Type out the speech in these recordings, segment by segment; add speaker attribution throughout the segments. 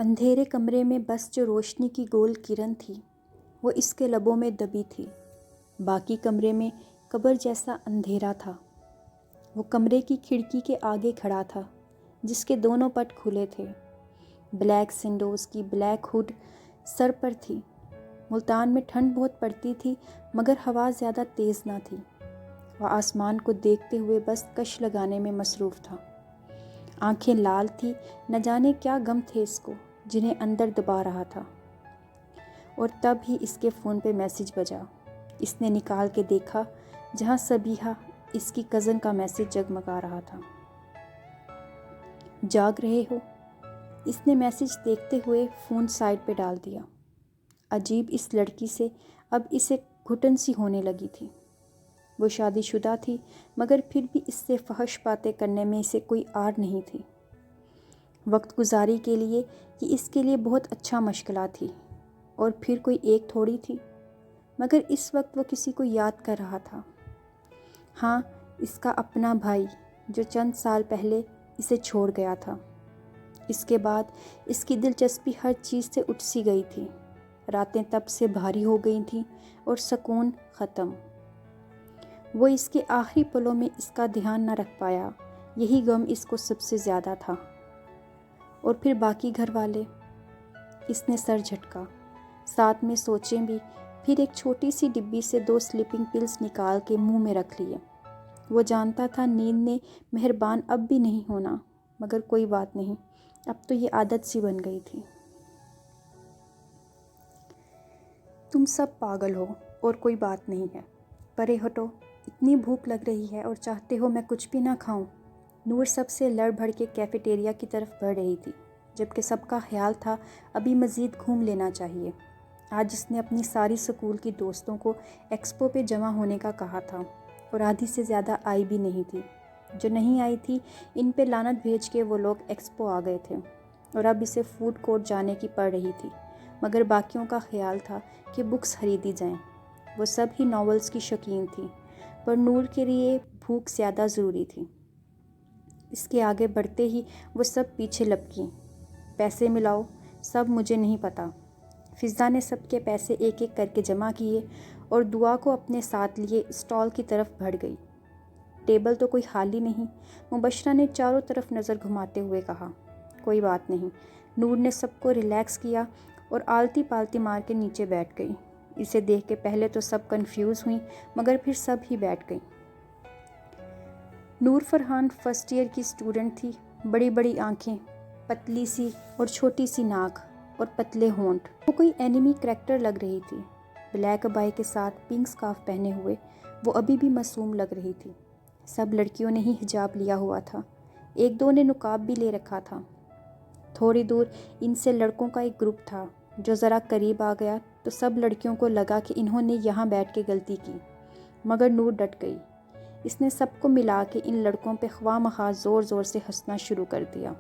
Speaker 1: اندھیرے کمرے میں بس جو روشنی کی گول کرن تھی وہ اس کے لبوں میں دبی تھی۔ باقی کمرے میں قبر جیسا اندھیرا تھا۔ وہ کمرے کی کھڑکی کے آگے کھڑا تھا جس کے دونوں پٹ کھلے تھے۔ بلیک سنڈوز کی بلیک ہوڈ سر پر تھی۔ ملتان میں ٹھنڈ بہت پڑتی تھی مگر ہوا زیادہ تیز نہ تھی۔ وہ آسمان کو دیکھتے ہوئے بس کش لگانے میں مصروف تھا۔ آنکھیں لال تھی، نہ جانے کیا غم تھے اس کو جنہیں اندر دبا رہا تھا۔ اور تب ہی اس کے فون پہ میسج بجا۔ اس نے نکال کے دیکھا جہاں صبیحہ اس کی کزن کا میسج جگمگا رہا تھا۔ جاگ رہے ہو؟ اس نے میسج دیکھتے ہوئے فون سائڈ پہ ڈال دیا۔ عجیب، اس لڑکی سے اب اسے گھٹن سی ہونے لگی تھی۔ وہ شادی شدہ تھی مگر پھر بھی اس سے فحش باتیں کرنے میں اسے کوئی آر نہیں تھی۔ وقت گزاری کے لیے یہ اس کے لیے بہت اچھا مشغلہ تھی، اور پھر کوئی ایک تھوڑی تھی۔ مگر اس وقت وہ کسی کو یاد کر رہا تھا۔ ہاں، اس کا اپنا بھائی جو چند سال پہلے اسے چھوڑ گیا تھا۔ اس کے بعد اس کی دلچسپی ہر چیز سے اٹھ سی گئی تھی۔ راتیں تب سے بھاری ہو گئی تھیں اور سکون ختم۔ وہ اس کے آخری پلوں میں اس کا دھیان نہ رکھ پایا، یہی غم اس کو سب سے زیادہ تھا۔ اور پھر باقی گھر والے؟ اس نے سر جھٹکا، ساتھ میں سوچیں بھی، پھر ایک چھوٹی سی ڈبی سے 2 سلیپنگ پلز نکال کے منہ میں رکھ لیے۔ وہ جانتا تھا نیند نے مہربان اب بھی نہیں ہونا، مگر کوئی بات نہیں، اب تو یہ عادت سی بن گئی تھی۔ تم سب پاگل ہو اور کوئی بات نہیں ہے، پرے ہٹو، اتنی بھوک لگ رہی ہے اور چاہتے ہو میں کچھ بھی نہ کھاؤں؟ نور سب سے لڑ بھڑ کے کیفیٹیریا کی طرف بڑھ رہی تھی، جبکہ سب کا خیال تھا ابھی مزید گھوم لینا چاہیے۔ آج اس نے اپنی ساری اسکول کی دوستوں کو ایکسپو پہ جمع ہونے کا کہا تھا، اور آدھی سے زیادہ آئی بھی نہیں تھی۔ جو نہیں آئی تھی ان پہ لعنت بھیج کے وہ لوگ ایکسپو آ گئے تھے، اور اب اسے فوڈ کورٹ جانے کی پڑ رہی تھی۔ مگر باقیوں کا خیال تھا کہ بکس خریدی جائیں۔ وہ سب ہی ناولز کی شوقین تھی، پر نور کے لیے بھوک زیادہ ضروری تھی۔ اس کے آگے بڑھتے ہی وہ سب پیچھے لپکیں۔ پیسے ملاؤ، سب مجھے نہیں پتہ۔ فضا نے سب کے پیسے ایک ایک کر کے جمع کیے اور دعا کو اپنے ساتھ لیے اسٹال کی طرف بڑھ گئی۔ ٹیبل تو کوئی خالی نہیں، مبشرہ نے چاروں طرف نظر گھماتے ہوئے کہا۔ کوئی بات نہیں۔ نور نے سب کو ریلیکس کیا اور آلتی پالتی مار کے نیچے بیٹھ گئی۔ اسے دیکھ کے پہلے تو سب کنفیوز ہوئیں مگر پھر سب ہی بیٹھ گئیں۔ نور فرحان فرسٹ ایئر کی اسٹوڈنٹ تھی، بڑی بڑی آنکھیں، پتلی سی اور چھوٹی سی ناک اور پتلے ہونٹ۔ وہ کوئی اینیمی کریکٹر لگ رہی تھی۔ بلیک ابائی کے ساتھ پنک سکارف پہنے ہوئے وہ ابھی بھی معصوم لگ رہی تھی۔ سب لڑکیوں نے ہی حجاب لیا ہوا تھا، ایک دو نے نقاب بھی لے رکھا تھا۔ تھوڑی دور ان سے لڑکوں کا ایک گروپ تھا جو ذرا قریب آ گیا تو سب لڑکیوں کو لگا کہ انہوں نے یہاں بیٹھ کے غلطی کی، مگر نور ڈٹ گئی۔ اس نے سب کو ملا کے ان لڑکوں پہ خواہ مخواہ زور زور سے ہنسنا شروع کر دیا،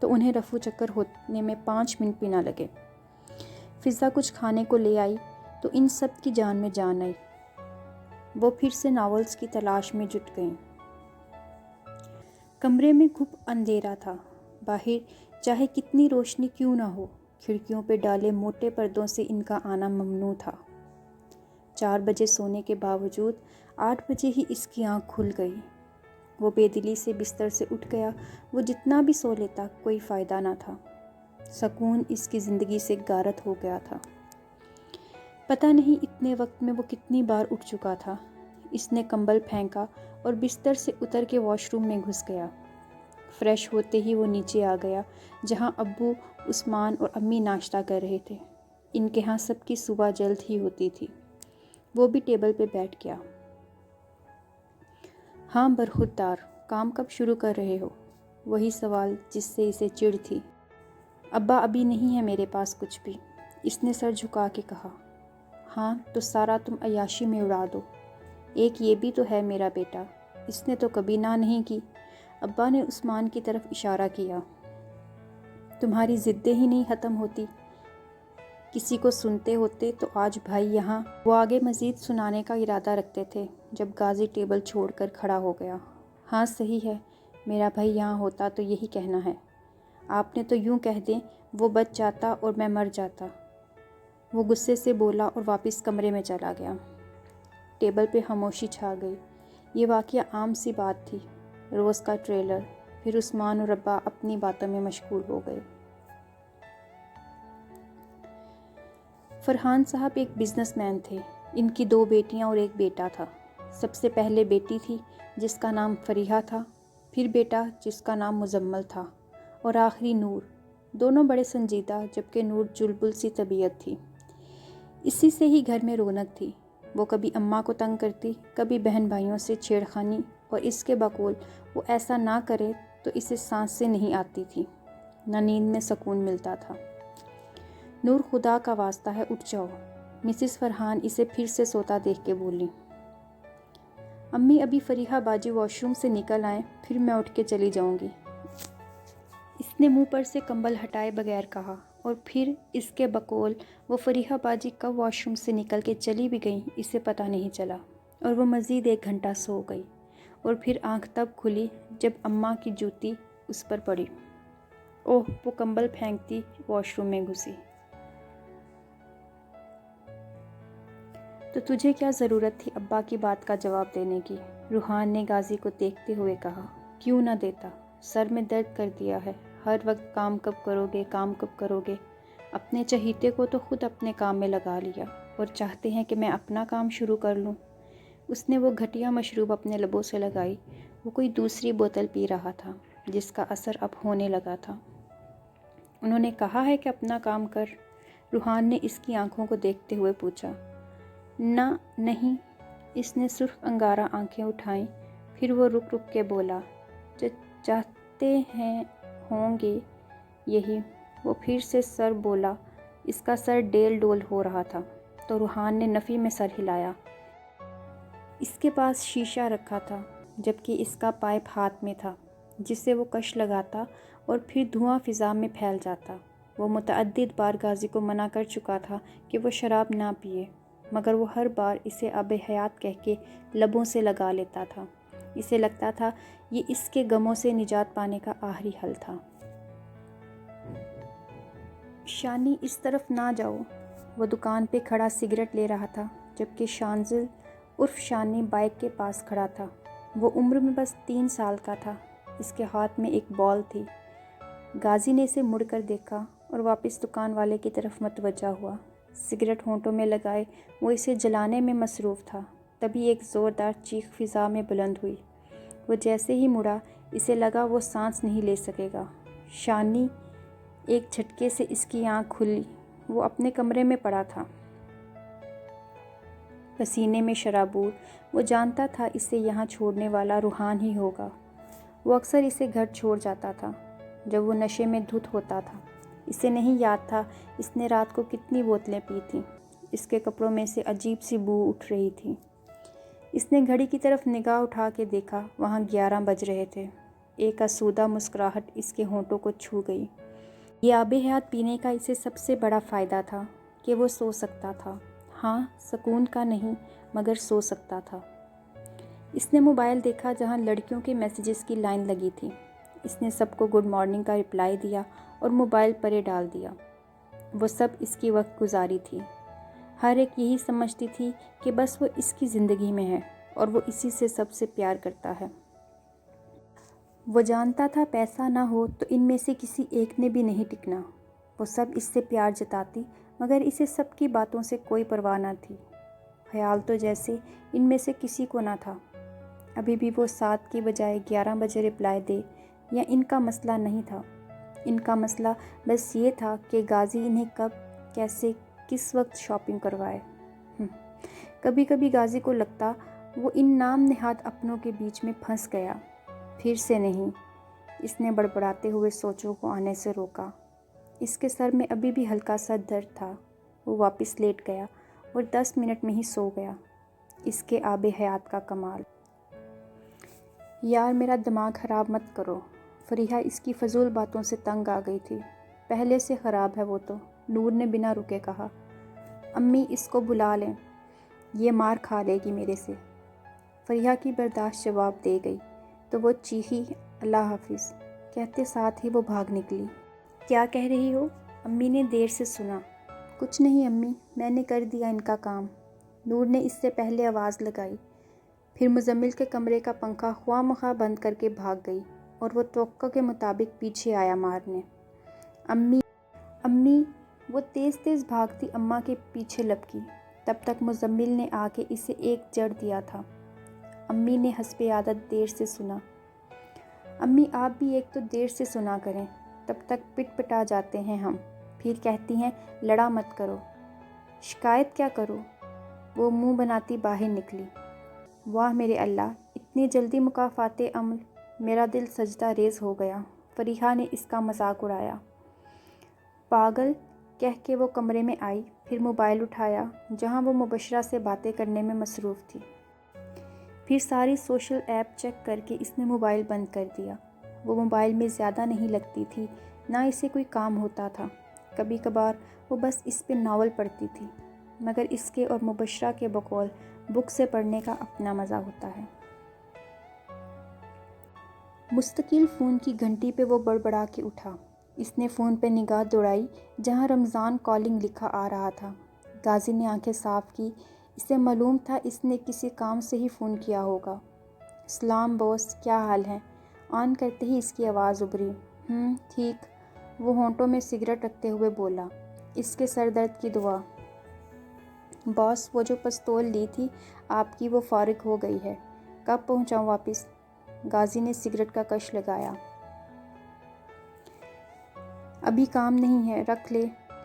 Speaker 1: تو انہیں رفو چکر ہونے میں 5 منٹ بھی نہ لگے۔ فضا کچھ کھانے کو لے آئی تو ان سب کی جان میں جان آئی۔ وہ پھر سے ناولز کی تلاش میں جٹ گئیں۔ کمرے میں گھپ اندھیرا تھا۔ باہر چاہے کتنی روشنی کیوں نہ ہو، کھڑکیوں پہ ڈالے موٹے پردوں سے ان کا آنا ممنوع تھا۔ 4 بجے سونے کے باوجود 8 بجے ہی اس کی آنکھ کھل گئی۔ وہ بے دلی سے بستر سے اٹھ گیا۔ وہ جتنا بھی سو لیتا کوئی فائدہ نہ تھا۔ سکون اس کی زندگی سے غارت ہو گیا تھا۔ پتہ نہیں اتنے وقت میں وہ کتنی بار اٹھ چکا تھا۔ اس نے کمبل پھینکا اور بستر سے اتر کے واش روم میں گھس گیا۔ فریش ہوتے ہی وہ نیچے آ گیا جہاں ابو، عثمان اور امی ناشتہ کر رہے تھے۔ ان کے ہاں سب کی صبح جلد ہی ہوتی تھی۔ وہ بھی ٹیبل پہ بیٹھ گیا۔ ہاں برخوردار، کام کب شروع کر رہے ہو؟ وہی سوال جس سے اسے چڑ تھی۔ ابا ابھی نہیں ہے میرے پاس کچھ بھی، اس نے سر جھکا کے کہا۔ ہاں تو سارا تم عیاشی میں اڑا دو۔ ایک یہ بھی تو ہے میرا بیٹا، اس نے تو کبھی نہ نہیں کی۔ ابا نے عثمان کی طرف اشارہ کیا۔ تمہاری ضدیں ہی نہیں ختم ہوتی، کسی کو سنتے ہوتے تو آج بھائی یہاں۔ وہ آگے مزید سنانے کا ارادہ رکھتے تھے جب غازی ٹیبل چھوڑ کر کھڑا ہو گیا۔ ہاں صحیح ہے، میرا بھائی یہاں ہوتا تو یہی کہنا ہے۔ آپ نے تو یوں کہہ دیں وہ بچ جاتا اور میں مر جاتا، وہ غصے سے بولا اور واپس کمرے میں چلا گیا۔ ٹیبل پہ خاموشی چھا گئی۔ یہ واقعہ عام سی بات تھی، روز کا ٹریلر۔ پھر عثمان اور ابا اپنی باتوں میں مشغول ہو گئے۔ فرحان صاحب ایک بزنس مین تھے۔ ان کی 2 بیٹیاں اور ایک بیٹا تھا۔ سب سے پہلے بیٹی تھی جس کا نام فریحہ تھا، پھر بیٹا جس کا نام مزمل تھا، اور آخری نور۔ دونوں بڑے سنجیدہ، جبکہ نور چلبل سی طبیعت تھی۔ اسی سے ہی گھر میں رونق تھی۔ وہ کبھی اماں کو تنگ کرتی، کبھی بہن بھائیوں سے چھیڑخانی، اور اس کے بقول وہ ایسا نہ کرے تو اسے سانس سے نہیں آتی تھی، نہ نیند میں سکون ملتا تھا۔ نور، خدا کا واسطہ ہے اٹھ جاؤ، مسز فرحان اسے پھر سے سوتا دیکھ کے بولی۔ امی، ابھی فریحہ باجی واش روم سے نکل آئیں، پھر میں اٹھ کے چلی جاؤں گی، اس نے منہ پر سے کمبل ہٹائے بغیر کہا، اور پھر اس کے بقول وہ فریحہ باجی کب واش روم سے نکل کے چلی بھی گئیں اسے پتہ نہیں چلا، اور وہ مزید 1 گھنٹہ سو گئی، اور پھر آنکھ تب کھلی جب اماں کی جوتی اس پر پڑی۔ اوہ، وہ کمبل پھینکتی واش روم میں گھسی۔ تو تجھے کیا ضرورت تھی ابا کی بات کا جواب دینے کی؟ روحان نے غازی کو دیکھتے ہوئے کہا۔ کیوں نہ دیتا، سر میں درد کر دیا ہے، ہر وقت کام کب کرو گے، کام کب کرو گے۔ اپنے چہیتے کو تو خود اپنے کام میں لگا لیا، اور چاہتے ہیں کہ میں اپنا کام شروع کر لوں۔ اس نے وہ گھٹیا مشروب اپنے لبوں سے لگائی۔ وہ کوئی دوسری بوتل پی رہا تھا جس کا اثر اب ہونے لگا تھا۔ انہوں نے کہا ہے کہ اپنا کام کر؟ روحان نے اس کی آنکھوں کو دیکھتے ہوئے پوچھا۔ نہ، نہیں، اس نے سرخ انگارہ آنکھیں اٹھائیں، پھر وہ رک رک کے بولا، چاہتے ہیں ہوں گے یہی۔ وہ پھر سے سر بولا، اس کا سر ڈیل ڈول ہو رہا تھا، تو روحان نے نفی میں سر ہلایا۔ اس کے پاس شیشہ رکھا تھا، جبکہ اس کا پائپ ہاتھ میں تھا جس سے وہ کش لگاتا اور پھر دھواں فضا میں پھیل جاتا۔ وہ متعدد بار غازی کو منع کر چکا تھا کہ وہ شراب نہ پیے، مگر وہ ہر بار اسے آب حیات کہہ کے لبوں سے لگا لیتا تھا۔ اسے لگتا تھا یہ اس کے غموں سے نجات پانے کا آخری حل تھا۔ شانی، اس طرف نہ جاؤ۔ وہ دکان پہ کھڑا سگریٹ لے رہا تھا، جبکہ شانزل عرف شانی بائک کے پاس کھڑا تھا۔ وہ عمر میں بس 3 سال کا تھا۔ اس کے ہاتھ میں ایک بال تھی۔ غازی نے اسے مڑ کر دیکھا اور واپس دکان والے کی طرف متوجہ ہوا۔ سگریٹ ہونٹوں میں لگائے وہ اسے جلانے میں مصروف تھا۔ تبھی ایک زوردار چیخ فضا میں بلند ہوئی۔ وہ جیسے ہی مڑا، اسے لگا وہ سانس نہیں لے سکے گا۔ شانی، ایک جھٹکے سے اس کی آنکھ کھلی۔ وہ اپنے کمرے میں پڑا تھا، پسینے میں شرابور۔ وہ جانتا تھا اسے یہاں چھوڑنے والا روحان ہی ہوگا۔ وہ اکثر اسے گھر چھوڑ جاتا تھا جب وہ نشے میں دھت ہوتا تھا۔ اسے نہیں یاد تھا اس نے رات کو کتنی بوتلیں پی تھیں۔ اس کے کپڑوں میں سے عجیب سی بو اٹھ رہی تھی۔ اس نے گھڑی کی طرف نگاہ اٹھا کے دیکھا، وہاں 11 بج رہے تھے۔ ایک آسودہ مسکراہٹ اس کے ہونٹوں کو چھو گئی۔ یہ آب حیات پینے کا اسے سب سے بڑا فائدہ تھا کہ وہ سو سکتا تھا۔ ہاں، سکون کا نہیں، مگر سو سکتا تھا۔ اس نے موبائل دیکھا جہاں لڑکیوں کے میسیجز کی لائن لگی تھی۔ اس نے سب کو گڈ مارننگ کا رپلائی دیا اور موبائل پرے ڈال دیا۔ وہ سب اس کی وقت گزاری تھی۔ ہر ایک یہی سمجھتی تھی کہ بس وہ اس کی زندگی میں ہے اور وہ اسی سے سب سے پیار کرتا ہے۔ وہ جانتا تھا پیسہ نہ ہو تو ان میں سے کسی ایک نے بھی نہیں ٹکنا۔ وہ سب اس سے پیار جتاتی، مگر اسے سب کی باتوں سے کوئی پرواہ نہ تھی۔ خیال تو جیسے ان میں سے کسی کو نہ تھا۔ ابھی بھی وہ 7 کی بجائے 11 بجے رپلائی دے، یا ان کا مسئلہ نہیں تھا۔ ان کا مسئلہ بس یہ تھا کہ غازی انہیں کب، کیسے، کس وقت شاپنگ کروائے۔ کبھی کبھی غازی کو لگتا وہ ان نام نہاد اپنوں کے بیچ میں پھنس گیا۔ پھر سے نہیں، اس نے بڑبڑاتے ہوئے سوچوں کو آنے سے روکا۔ اس کے سر میں ابھی بھی ہلکا سا درد تھا۔ وہ واپس لیٹ گیا اور 10 منٹ میں ہی سو گیا۔ اس کے آب حیات کا کمال۔ یار، میرا دماغ خراب مت کرو۔ فریحہ اس کی فضول باتوں سے تنگ آ گئی تھی۔ پہلے سے خراب ہے وہ تو، نور نے بنا رکے کہا۔ امی، اس کو بلا لیں، یہ مار کھا لے گی میرے سے۔ فریحہ کی برداشت جواب دے گئی تو وہ چیخی، اللہ حافظ کہتے ساتھ ہی وہ بھاگ نکلی۔ کیا کہہ رہی ہو؟ امی نے دیر سے سنا۔ کچھ نہیں امی، میں نے کر دیا ان کا کام۔ نور نے اس سے پہلے آواز لگائی، پھر مزمل کے کمرے کا پنکھا خواہ مخواہ بند کر کے بھاگ گئی اور وہ توقع کے مطابق پیچھے آیا مارنے۔ امی امی وہ تیز تیز بھاگتی اماں کے پیچھے لپکی۔ تب تک مزمل نے آ کے اسے ایک جڑ دیا تھا۔ امی نے حسب عادت دیر سے سنا۔ امی آپ بھی ایک تو دیر سے سنا کریں، تب تک پٹ پٹا جاتے ہیں ہم، پھر کہتی ہیں لڑا مت کرو۔ شکایت کیا کروں؟ وہ منہ بناتی باہر نکلی۔ واہ میرے اللہ، اتنی جلدی مکافات عمل! میرا دل سجدہ ریز ہو گیا۔ فریحہ نے اس کا مذاق اڑایا۔ پاگل کہہ کے وہ کمرے میں آئی، پھر موبائل اٹھایا جہاں وہ مبشرہ سے باتیں کرنے میں مصروف تھی۔ پھر ساری سوشل ایپ چیک کر کے اس نے موبائل بند کر دیا۔ وہ موبائل میں زیادہ نہیں لگتی تھی، نہ اسے کوئی کام ہوتا تھا۔ کبھی کبھار وہ بس اس پہ ناول پڑھتی تھی، مگر اس کے اور مبشرہ کے بقول بک سے پڑھنے کا اپنا مزہ ہوتا ہے۔ مستقل فون کی گھنٹی پہ وہ بڑبڑا کے اٹھا۔ اس نے فون پہ نگاہ دوڑائی جہاں رمضان کالنگ لکھا آ رہا تھا۔ غازی نے آنکھیں صاف کی۔ اسے معلوم تھا اس نے کسی کام سے ہی فون کیا ہوگا۔ سلام بوس، کیا حال ہے؟ آن کرتے ہی اس کی آواز ابھری۔ ٹھیک۔ وہ ہونٹوں میں سگریٹ رکھتے ہوئے بولا۔ اس کے سر درد کی دعا۔ باس، وہ جو پستول لی تھی آپ کی وہ فارغ ہو گئی ہے۔ کب پہنچاؤں واپس؟ غازی نے سگریٹ کا کش لگایا۔ ابھی کام نہیں ہے، رکھ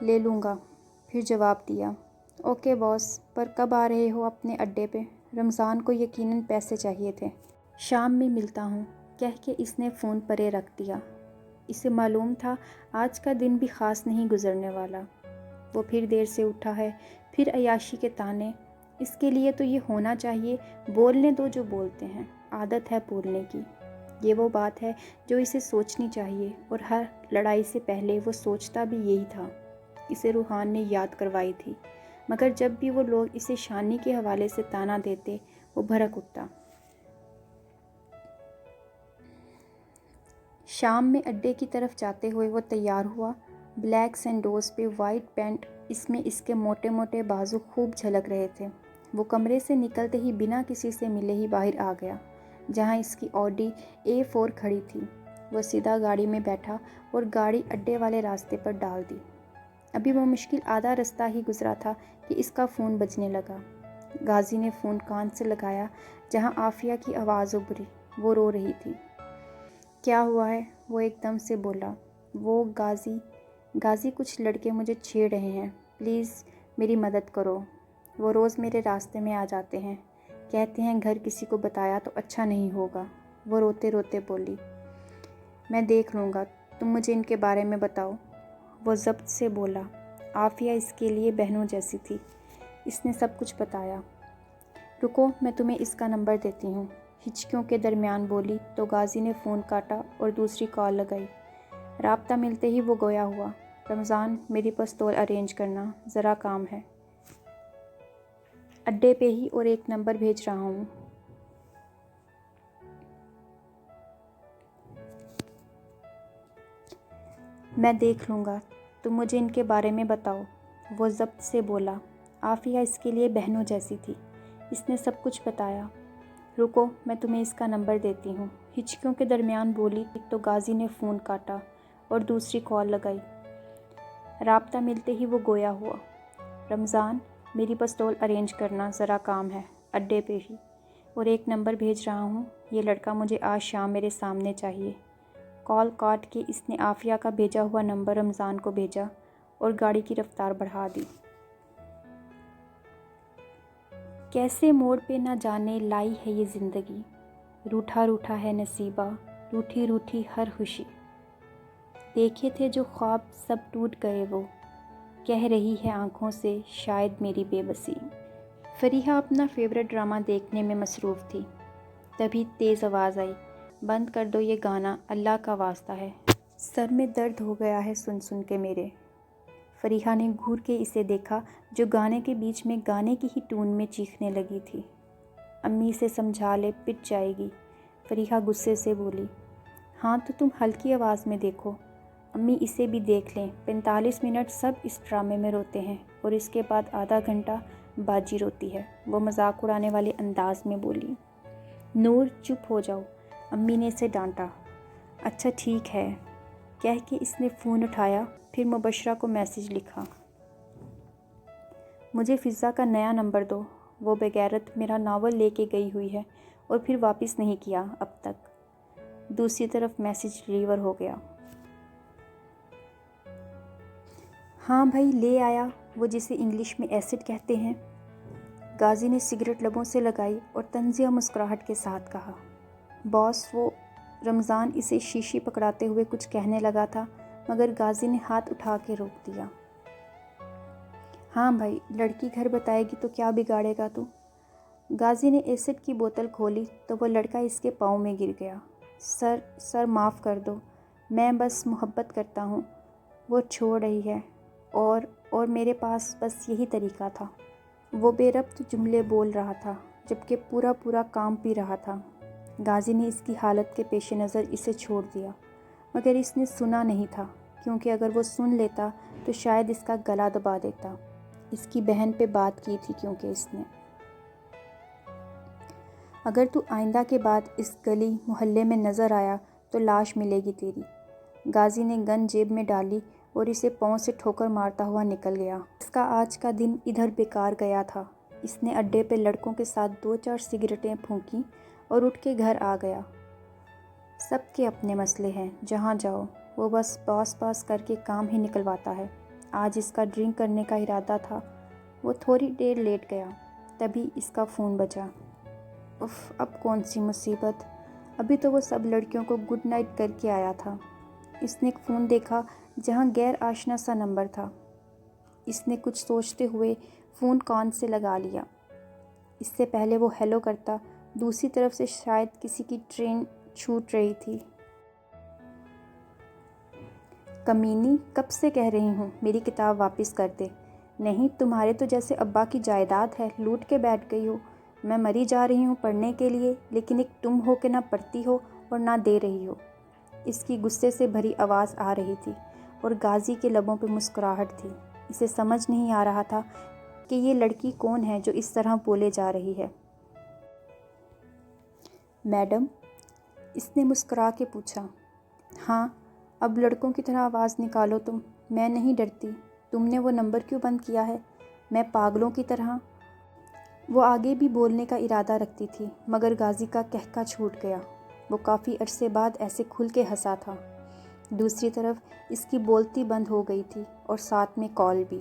Speaker 1: لے لوں گا۔ پھر جواب دیا، اوکے باس، پر کب آ رہے ہو اپنے اڈے پہ؟ رمضان کو یقیناً پیسے چاہیے تھے۔ شام میں ملتا ہوں، کہہ کے اس نے فون پرے رکھ دیا۔ اسے معلوم تھا آج کا دن بھی خاص نہیں گزرنے والا۔ وہ پھر دیر سے اٹھا ہے، پھر عیاشی کے تانے۔ اس کے لیے تو یہ ہونا چاہیے، بولنے دو جو بولتے ہیں، عادت ہے بولنے کی۔ یہ وہ بات ہے جو اسے سوچنی چاہیے، اور ہر لڑائی سے پہلے وہ سوچتا بھی یہی تھا۔ اسے روحان نے یاد کروائی تھی، مگر جب بھی وہ لوگ اسے شانی کے حوالے سے تانا دیتے وہ بھڑک اٹھتا۔ شام میں اڈے کی طرف جاتے ہوئے وہ تیار ہوا۔ بلیک سینڈوز پہ وائٹ پینٹ، اس میں اس کے موٹے موٹے بازو خوب جھلک رہے تھے۔ وہ کمرے سے نکلتے ہی بنا کسی سے ملے ہی باہر آ گیا جہاں اس کی آڈی A4 کھڑی تھی۔ وہ سیدھا گاڑی میں بیٹھا اور گاڑی اڈے والے راستے پر ڈال دی۔ ابھی وہ مشکل آدھا رستہ ہی گزرا تھا کہ اس کا فون بجنے لگا۔ غازی نے فون کان سے لگایا جہاں عافیہ کی آواز ابھری۔ وہ رو رہی تھی۔ کیا ہوا ہے؟ وہ ایک دم سے بولا۔ وہ غازی کچھ لڑکے مجھے چھیڑ رہے ہیں، پلیز میری مدد کرو۔ وہ روز میرے راستے میں آ جاتے ہیں، کہتے ہیں گھر کسی کو بتایا تو اچھا نہیں ہوگا۔ وہ روتے روتے بولی۔ میں دیکھ لوں گا، تم مجھے ان کے بارے میں بتاؤ۔ وہ ضبط سے بولا۔ عافیہ اس کے لیے بہنوں جیسی تھی۔ اس نے سب کچھ بتایا۔ رکو، میں تمہیں اس کا نمبر دیتی ہوں، ہچکیوں کے درمیان بولی تو غازی نے فون کاٹا اور دوسری کال لگائی۔ رابطہ ملتے ہی وہ گویا ہوا۔ رمضان، میری پستول ارینج کرنا، ذرا کام ہے۔ اڈے پہ ہی، اور ایک نمبر بھیج رہا ہوں۔ میں دیکھ لوں گا، تم مجھے ان کے بارے میں بتاؤ۔ وہ ضبط سے بولا۔ عافیہ اس کے لیے بہنوں جیسی تھی۔ اس نے سب کچھ بتایا۔ رکو، میں تمہیں اس کا نمبر دیتی ہوں، ہچکیوں کے درمیان بولی تو غازی نے فون کاٹا اور دوسری کال لگائی۔ رابطہ ملتے ہی وہ گویا ہوا۔ رمضان، میری پستول ارینج کرنا، ذرا کام ہے۔ اڈے پہ ہی، اور ایک نمبر بھیج رہا ہوں، یہ لڑکا مجھے آج شام میرے سامنے چاہیے۔ کال کاٹ کے اس نے عافیہ کا بھیجا ہوا نمبر رمضان کو بھیجا اور گاڑی کی رفتار بڑھا دی۔ کیسے موڑ پہ نہ جانے لائی ہے یہ زندگی، روٹھا روٹھا ہے نصیبہ، روٹھی روٹھی ہر خوشی۔ دیکھے تھے جو خواب سب ٹوٹ گئے وہ، کہہ رہی ہے آنکھوں سے شاید میری بے بسی۔ فریحہ اپنا فیورٹ ڈرامہ دیکھنے میں مصروف تھی۔ تبھی تیز آواز آئی، بند کر دو یہ گانا، اللہ کا واسطہ ہے، سر میں درد ہو گیا ہے سن سن کے میرے۔ فریحہ نے گھور کے اسے دیکھا جو گانے کے بیچ میں گانے کی ہی ٹون میں چیخنے لگی تھی۔ امی سے سمجھا لے، پٹ جائے گی۔ فریحہ غصے سے بولی۔ ہاں تو تم ہلکی آواز میں دیکھو، امی اسے بھی دیکھ لیں، 45 منٹ سب اس ڈرامے میں روتے ہیں اور اس کے بعد آدھا گھنٹہ باجی روتی ہے، وہ مذاق اڑانے والے انداز میں بولی۔ نور چپ ہو جاؤ، امی نے اسے ڈانٹا۔ اچھا ٹھیک ہے کہہ کے اس نے فون اٹھایا، پھر مبشرہ کو میسج لکھا۔ مجھے فضا کا نیا نمبر دو، وہ بغیرت میرا ناول لے کے گئی ہوئی ہے اور پھر واپس نہیں کیا اب تک۔ دوسری طرف میسج ڈیلیور ہو گیا۔ ہاں بھائی لے آیا، وہ جسے انگلش میں ایسڈ کہتے ہیں۔ غازی نے سگریٹ لبوں سے لگائی اور طنزیہ مسکراہٹ کے ساتھ کہا۔ باس وہ رمضان اسے شیشی پکڑاتے ہوئے کچھ کہنے لگا تھا مگر غازی نے ہاتھ اٹھا کے روک دیا۔ ہاں بھائی، لڑکی گھر بتائے گی تو کیا بگاڑے گا تو؟ غازی نے ایسڈ کی بوتل کھولی تو وہ لڑکا اس کے پاؤں میں گر گیا۔ سر معاف کر دو، میں بس محبت کرتا ہوں، وہ چھوڑ رہی ہے اور میرے پاس بس یہی طریقہ تھا۔ وہ بے ربط جملے بول رہا تھا جبکہ پورا کام پی رہا تھا۔ غازی نے اس کی حالت کے پیش نظر اسے چھوڑ دیا مگر اس نے سنا نہیں تھا، کیونکہ اگر وہ سن لیتا تو شاید اس کا گلا دبا دیتا۔ اس کی بہن پہ بات کی تھی کیونکہ اس نے۔ اگر تو آئندہ کے بعد اس گلی محلے میں نظر آیا تو لاش ملے گی تیری۔ غازی نے گن جیب میں ڈالی اور اسے پاؤں سے ٹھوکر مارتا ہوا نکل گیا۔ اس کا آج کا دن ادھر بیکار گیا تھا۔ اس نے اڈے پہ لڑکوں کے ساتھ 2-4 سگریٹیں پھونکیں اور اٹھ کے گھر آ گیا۔ سب کے اپنے مسئلے ہیں، جہاں جاؤ وہ بس باس کر کے کام ہی نکلواتا ہے۔ آج اس کا ڈرنک کرنے کا ارادہ تھا۔ وہ تھوڑی دیر لیٹ گیا، تبھی اس کا فون بجا۔ اف، اب کون سی مصیبت! ابھی تو وہ سب لڑکیوں کو گڈ نائٹ کر کے آیا تھا۔ اس نے ایک فون دیکھا جہاں غیر آشنا سا نمبر تھا۔ اس نے کچھ سوچتے ہوئے فون کان سے لگا لیا۔ اس سے پہلے وہ ہیلو کرتا، دوسری طرف سے شاید کسی کی ٹرین چھوٹ رہی تھی۔ کمینی، کب سے کہہ رہی ہوں میری کتاب واپس کر دے۔ نہیں، تمہارے تو جیسے ابا کی جائیداد ہے، لوٹ کے بیٹھ گئی ہو۔ میں مری جا رہی ہوں پڑھنے کے لیے، لیکن ایک تم ہو کہ نہ پڑھتی ہو اور نہ دے رہی ہو۔ اس کی غصے سے بھری آواز آ رہی تھی اور غازی کے لبوں پہ مسکراہٹ تھی۔ اسے سمجھ نہیں آ رہا تھا کہ یہ لڑکی کون ہے جو اس طرح بولے جا رہی ہے۔ میڈم، اس نے مسکرا کے پوچھا۔ ہاں، اب لڑکوں کی طرح آواز نکالو تم، میں نہیں ڈرتی۔ تم نے وہ نمبر کیوں بند کیا ہے؟ میں پاگلوں کی طرح؟ وہ آگے بھی بولنے کا ارادہ رکھتی تھی مگر غازی کا قہقہ چھوٹ گیا۔ وہ کافی عرصے بعد ایسے کھل کے ہنسا تھا۔ دوسری طرف اس کی بولتی بند ہو گئی تھی اور ساتھ میں کال بھی۔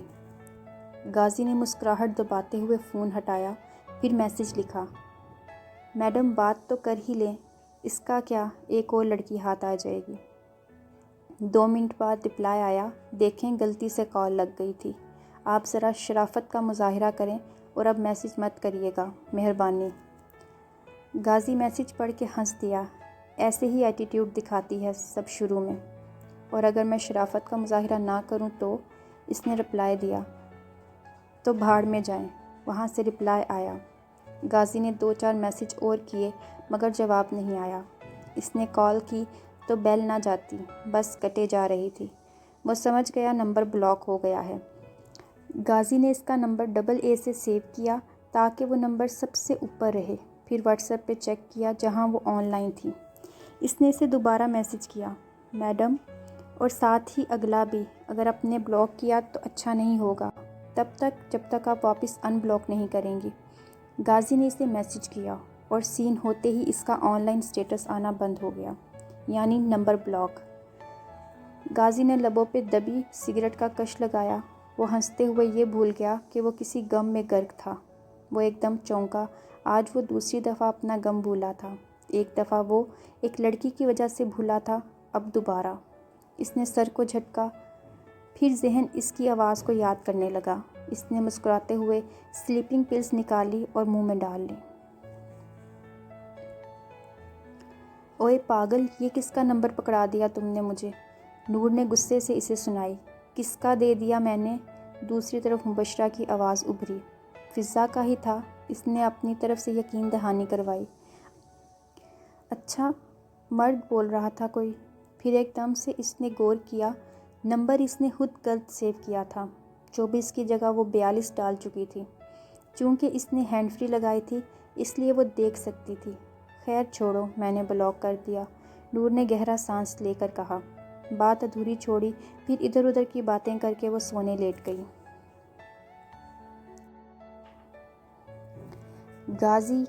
Speaker 1: غازی نے مسکراہٹ دباتے ہوئے فون ہٹایا، پھر میسج لکھا۔ میڈم بات تو کر ہی لیں، اس کا کیا ایک اور لڑکی ہاتھ آ جائے گی۔ 2 منٹ بعد رپلائی آیا، دیکھیں غلطی سے کال لگ گئی تھی، آپ ذرا شرافت کا مظاہرہ کریں اور اب میسج مت کریے گا، مہربانی۔ غازی میسج پڑھ کے ہنس دیا۔ ایسے ہی ایٹیٹیوڈ دکھاتی ہے سب شروع میں، اور اگر میں شرافت کا مظاہرہ نہ کروں تو؟ اس نے رپلائی دیا۔ تو بھاڑ میں جائیں۔ وہاں سے رپلائی آیا۔ غازی نے 2-4 میسج اور کیے مگر جواب نہیں آیا۔ اس نے کال کی تو بیل نہ جاتی، بس کٹے جا رہی تھی۔ وہ سمجھ گیا نمبر بلاک ہو گیا ہے۔ غازی نے اس کا نمبر AA سے سیو کیا تاکہ وہ نمبر سب سے اوپر رہے، پھر واٹس ایپ پہ چیک کیا جہاں وہ آن لائن تھی۔ اس نے اسے دوبارہ میسج کیا، میڈم، اور ساتھ ہی اگلا بھی، اگر آپ نے بلاک کیا تو اچھا نہیں ہوگا، تب تک جب تک آپ واپس ان بلاک نہیں کریں گی۔ غازی نے اسے میسج کیا اور سین ہوتے ہی اس کا آن لائن سٹیٹس آنا بند ہو گیا، یعنی نمبر بلاک۔ غازی نے لبوں پہ دبی سگریٹ کا کش لگایا۔ وہ ہنستے ہوئے یہ بھول گیا کہ وہ کسی غم میں غرق تھا۔ وہ ایک دم چونکا۔ آج وہ دوسری دفعہ اپنا غم بھولا تھا۔ ایک دفعہ وہ ایک لڑکی کی وجہ سے بھولا تھا، اب دوبارہ۔ اس نے سر کو جھٹکا، پھر ذہن اس کی آواز کو یاد کرنے لگا۔ اس نے مسکراتے ہوئے سلیپنگ پلز نکالی اور منہ میں ڈال لی۔ اوئے پاگل، یہ کس کا نمبر پکڑا دیا تم نے مجھے؟ نور نے غصے سے اسے سنائی۔ کس کا دے دیا میں نے؟ دوسری طرف مبشرہ کی آواز ابھری۔ فضا کا ہی تھا، اس نے اپنی طرف سے یقین دہانی کروائی۔ اچھا، مرد بول رہا تھا کوئی؟ پھر ایک دم سے اس نے غور کیا، نمبر اس نے خود غلط سیو کیا تھا۔ 24 کی جگہ وہ 42 ڈال چکی تھی۔ چونکہ اس نے ہینڈ فری لگائی تھی اس لیے وہ دیکھ سکتی تھی۔ خیر چھوڑو، میں نے بلاک کر دیا، نور نے گہرا سانس لے کر کہا۔ بات ادھوری چھوڑی، پھر ادھر ادھر کی باتیں کر کے وہ سونے لیٹ گئی۔ غازی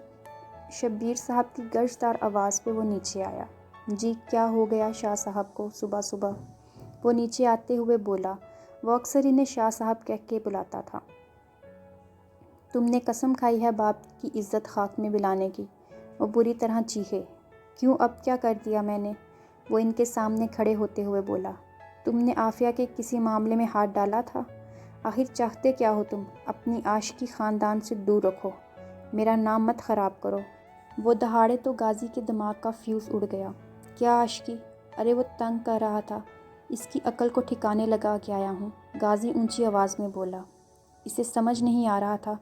Speaker 1: شبیر صاحب کی گرجدار آواز پہ وہ نیچے آیا۔ جی کیا ہو گیا شاہ صاحب کو صبح صبح؟ وہ نیچے آتے ہوئے بولا۔ وہ اکثر انہیں شاہ صاحب کہہ کے بلاتا تھا۔ تم نے قسم کھائی ہے باپ کی عزت خاک میں ملانے کی؟ وہ بری طرح چیخے۔ کیوں، اب کیا کر دیا میں نے؟ وہ ان کے سامنے کھڑے ہوتے ہوئے بولا۔ تم نے عافیہ کے کسی معاملے میں ہاتھ ڈالا تھا؟ آخر چاہتے کیا ہو تم؟ اپنی عاشقی خاندان سے دور رکھو، میرا نام مت خراب کرو۔ وہ دہاڑے تو غازی کے دماغ کا فیوز اڑ گیا۔ کیا عاشقی؟ ارے وہ تنگ کر رہا تھا، اس کی عقل کو ٹھکانے لگا کے آیا ہوں، غازی اونچی آواز میں بولا۔ اسے سمجھ نہیں آ رہا تھا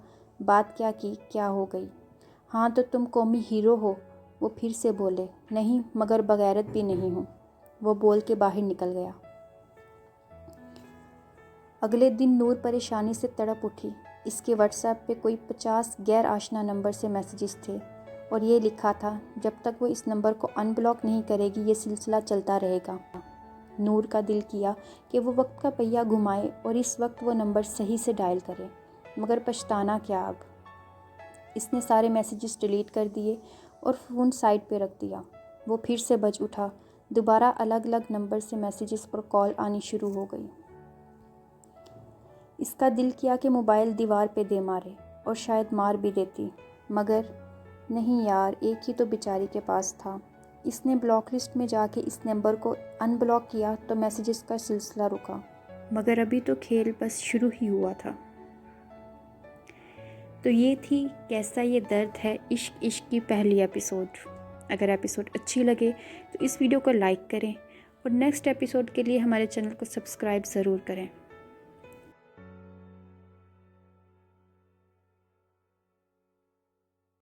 Speaker 1: بات کیا کی کیا ہو گئی۔ ہاں تو تم قومی ہیرو ہو، وہ پھر سے بولے۔ نہیں، مگر بغیرت بھی نہیں ہوں، وہ بول کے باہر نکل گیا۔ اگلے دن نور پریشانی سے تڑپ اٹھی۔ اس کے واٹس ایپ پہ کوئی 50 غیر آشنا نمبر سے میسیجز تھے اور یہ لکھا تھا، جب تک وہ اس نمبر کو ان بلاک نہیں کرے گی یہ سلسلہ چلتا رہے گا۔ نور کا دل کیا کہ وہ وقت کا پہیہ گھمائے اور اس وقت وہ نمبر صحیح سے ڈائل کرے، مگر پچھتانا کیا اب؟ اس نے سارے میسیجز ڈیلیٹ کر دیے اور فون سائڈ پہ رکھ دیا۔ وہ پھر سے بج اٹھا، دوبارہ الگ الگ نمبر سے میسیجز پر کال آنی شروع ہو گئی۔ اس کا دل کیا کہ موبائل دیوار پہ دے مارے، اور شاید مار بھی دیتی، مگر نہیں یار، ایک ہی تو بیچاری کے پاس تھا۔ اس نے بلاک لسٹ میں جا کے اس نمبر کو ان بلاک کیا تو میسیجز کا سلسلہ رکا، مگر ابھی تو کھیل بس شروع ہی ہوا تھا۔ تو یہ تھی کیسا یہ درد ہے عشق عشق کی پہلی ایپیسوڈ۔ اگر ایپیسوڈ اچھی لگے تو اس ویڈیو کو لائک کریں اور نیکسٹ ایپیسوڈ کے لیے ہمارے چینل کو سبسکرائب ضرور کریں۔